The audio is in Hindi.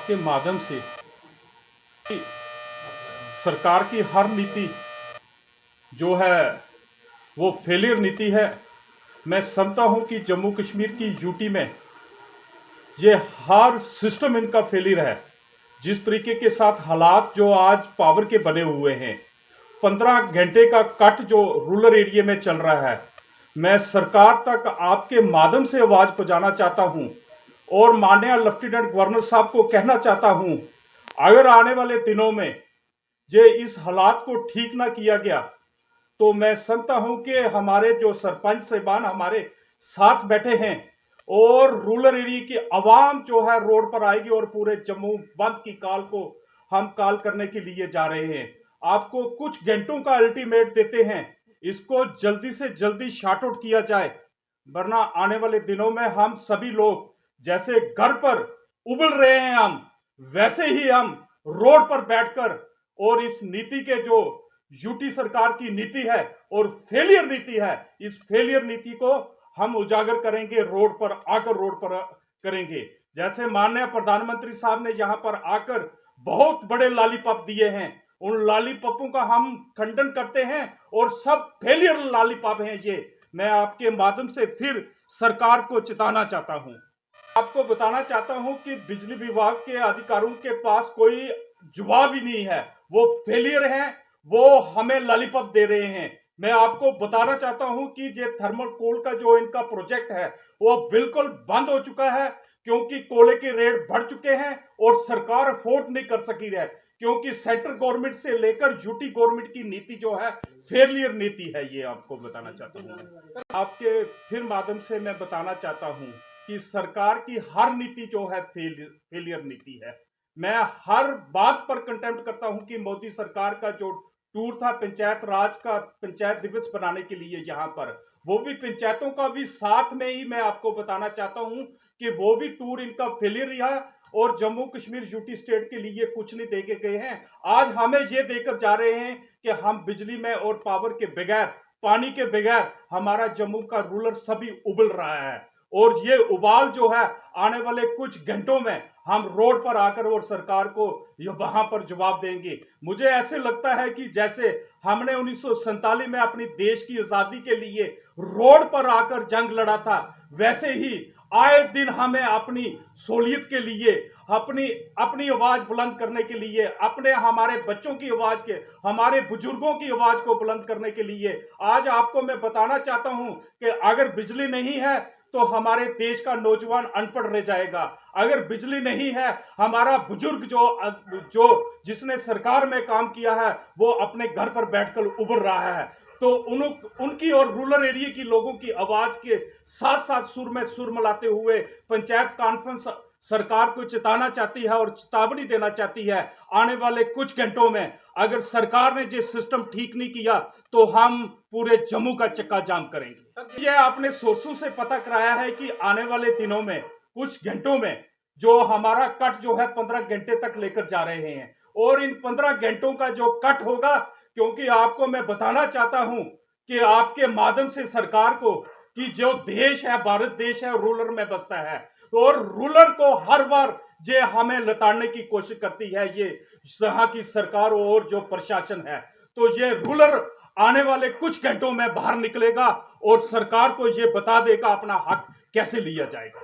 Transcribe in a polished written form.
आपके माध्यम से सरकार की हर नीति जो है वो फेलियर नीति है। मैं समझता हूं कि जम्मू कश्मीर की यूटी में ये हर सिस्टम इनका फेलियर है। जिस तरीके के साथ हालात जो आज पावर के बने हुए हैं, 15 घंटे का कट जो रूरल एरिया में चल रहा है, मैं सरकार तक आपके माध्यम से आवाज पहुंचाना चाहता हूं और माननीय लेफ्टिनेंट गवर्नर साहब को कहना चाहता हूं, अगर आने वाले दिनों में ये इस हालात को ठीक ना किया गया तो मैं समझता हूं कि हमारे जो सरपंच साहिबान हमारे साथ बैठे हैं और रूरल एरिया की आवाम जो है रोड पर आएगी और पूरे जम्मू बंद की कॉल को हम कॉल करने के लिए जा रहे हैं। आपको कुछ घंटों का अल्टीमेट देते हैं, इसको जल्दी से जल्दी शॉर्ट आउट किया जाए, वरना आने वाले दिनों में हम सभी लोग जैसे घर पर उबल रहे हैं हम वैसे ही हम रोड पर बैठकर और इस नीति के जो यूटी सरकार की नीति है और फेलियर नीति है, इस फेलियर नीति को हम उजागर करेंगे, रोड पर आकर रोड पर करेंगे। जैसे माननीय प्रधानमंत्री साहब ने यहां पर आकर बहुत बड़े लॉलीपॉप दिए हैं, उन लॉलीपॉपों का हम खंडन करते हैं और सब फेलियर लॉलीपॉप हैं ये। मैं आपके माध्यम से फिर सरकार को चेताना चाहता हूं, आपको बताना चाहता हूं कि बिजली विभाग के अधिकारियों के पास कोई जवाब ही नहीं है, वो फेलियर है, वो हमें लॉलीपॉप दे रहे हैं। मैं आपको बताना चाहता हूं कि ये थर्मल कोल का जो इनका प्रोजेक्ट है वो बिल्कुल बंद हो चुका है, क्योंकि कोयले के रेट बढ़ चुके हैं और सरकार अफोर्ड नहीं कर सकी है, क्योंकि सेंट्रल गवर्नमेंट से लेकर यूटी गवर्नमेंट की नीति जो है फेलियर नीति है। ये आपको बताना चाहता हूं, आपके फिर माध्यम से मैं बताना चाहता हूं कि सरकार की हर नीति जो है फेलियर नीति है। मैं हर बात पर कंटेम्प्ट करता हूं कि मोदी सरकार का जो टूर था पंचायत राज का, पंचायत दिवस बनाने के लिए यहाँ पर, वो भी पंचायतों का भी साथ में ही मैं आपको बताना चाहता हूं कि वो भी टूर इनका फेलियर रहा और जम्मू कश्मीर यूटी स्टेट के लिए कुछ नहीं देके गए हैं। आज हमें ये देकर जा रहे हैं कि हम बिजली में और पावर के बगैर, पानी के बगैर हमारा जम्मू का रूरल सभी उबल रहा है और ये उबाल जो है आने वाले कुछ घंटों में हम रोड पर आकर और सरकार को वहां पर जवाब देंगे। मुझे ऐसे लगता है कि जैसे हमने 1947 में अपनी देश की आजादी के लिए रोड पर आकर जंग लड़ा था, वैसे ही आए दिन हमें अपनी सहूलियत के लिए, अपनी आवाज बुलंद करने के लिए, अपने हमारे बच्चों की आवाज के, हमारे बुजुर्गों की आवाज को बुलंद करने के लिए आज आपको मैं बताना चाहता हूं कि अगर बिजली नहीं है तो हमारे देश का नौजवान अनपढ़ रह जाएगा। अगर बिजली नहीं है, हमारा बुजुर्ग जो जिसने सरकार में काम किया है वो अपने घर पर बैठकर उबर रहा है। तो उनकी और रूरल एरिया की लोगों की आवाज के साथ साथ सुर में सुर मिलाते हुए पंचायत कॉन्फ्रेंस सरकार को चेताना चाहती है और चेतावनी देना चाहती है, आने वाले कुछ घंटों में अगर सरकार ने ये सिस्टम ठीक नहीं किया तो हम पूरे जम्मू का चक्का जाम करेंगे। ये आपने सोर्सों से पता कराया है कि आने वाले दिनों में कुछ घंटों में जो हमारा कट जो है 15 घंटे तक लेकर जा रहे हैं और इन 15 घंटों का जो कट होगा, क्योंकि आपको मैं बताना चाहता हूं कि आपके माध्यम से सरकार को कि जो देश है, भारत देश है, रूरल में बसता है और रूरल को हर बार जे हमें लताड़ने की कोशिश करती है ये यहाँ की सरकार और जो प्रशासन है। तो ये रूरल आने वाले कुछ घंटों में बाहर निकलेगा और सरकार को ये बता देगा अपना हक कैसे लिया जाएगा।